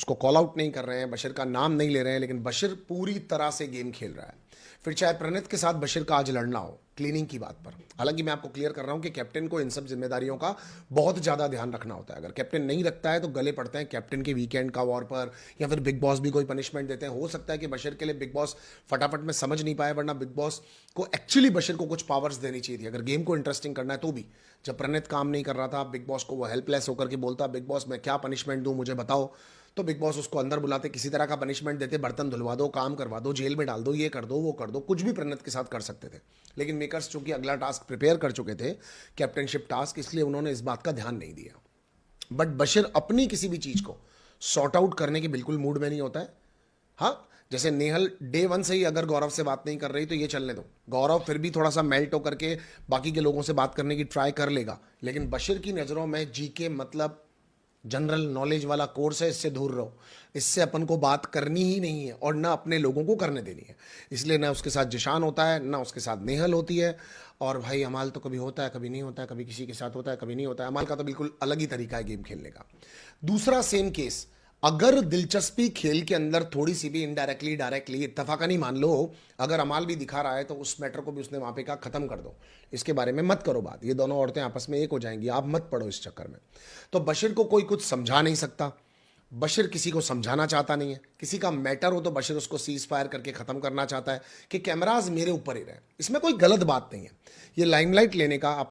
उसको call out नहीं कर रहे हैं, बशीर का नाम नहीं ले रहे हैं, लेकिन बशीर पूरी तरह से गेम खेल रहा है। फिर चाहे प्रणीत के साथ बशीर का आज लड़ना हो क्लीनिंग की बात पर, हालांकि मैं आपको क्लियर कर रहा हूं कि कैप्टन को इन सब जिम्मेदारियों का बहुत ज़्यादा ध्यान रखना होता है। अगर कैप्टन नहीं रखता है तो गले पड़ते हैं कैप्टन के वीकेंड का वॉर पर, या फिर बिग बॉस भी कोई पनिशमेंट देते हैं। हो सकता है कि बशीर के लिए बिग बॉस फटाफट में समझ नहीं पाए, वरना बिग बॉस को एक्चुअली बशीर को कुछ पावर्स देनी चाहिए थी अगर गेम को इंटरेस्टिंग करना है तो भी। जब प्रणीत काम नहीं कर रहा था, बिग बॉस को वो हेल्पलेस होकर के बोलता बिग बॉस मैं क्या पनिशमेंट दूं मुझे बताओ, तो बिग बॉस उसको अंदर बुलाते, किसी तरह का पनिशमेंट देते, बर्तन धुलवा दो, काम करवा दो, जेल में डाल दो, ये कर दो वो कर दो, कुछ भी प्रणीत के साथ कर सकते थे। लेकिन मेकर्स चूंकि अगला टास्क प्रिपेयर कर चुके थे, कैप्टनशिप टास्क, इसलिए उन्होंने इस बात का ध्यान नहीं दिया। बट बशीर अपनी किसी भी चीज को सॉर्ट आउट करने के बिल्कुल मूड में नहीं होता है। हाँ, जैसे नेहल डे वन से ही अगर गौरव से बात नहीं कर रही तो ये चलने दो, गौरव फिर भी थोड़ा सा मेल्ट होकर के बाकी के लोगों से बात करने की ट्राई कर लेगा। लेकिन बशीर की नज़रों में जीके मतलब जनरल नॉलेज वाला कोर्स है, इससे दूर रहो, इससे अपन को बात करनी ही नहीं है और ना अपने लोगों को करने देनी है। इसलिए ना उसके साथ जिशान होता है, ना उसके साथ नेहल होती है। और भाई अमाल तो कभी होता है कभी नहीं होता है, कभी किसी के साथ होता है कभी नहीं होता है। अमाल का तो बिल्कुल अलग ही तरीका है गेम खेलने का। दूसरा सेम केस, अगर दिलचस्पी खेल के अंदर थोड़ी सी भी इनडायरेक्टली डायरेक्टली इत्तफाका नहीं मान लो, अगर अमाल भी दिखा रहा है तो उस मैटर को भी उसने वहां पे कहा खत्म कर दो, इसके बारे में मत करो बात, ये दोनों औरतें आपस में एक हो जाएंगी, आप मत पड़ो इस चक्कर में। तो बशीर को कोई कुछ समझा नहीं सकता, बशीर किसी को समझाना चाहता नहीं है। किसी का मैटर हो तो बशीर उसको सीज फायर करके खत्म करना चाहता है कि कैमराज मेरे ऊपर ही रहे। इसमें कोई गलत बात नहीं है, ये लाइमलाइट लेने का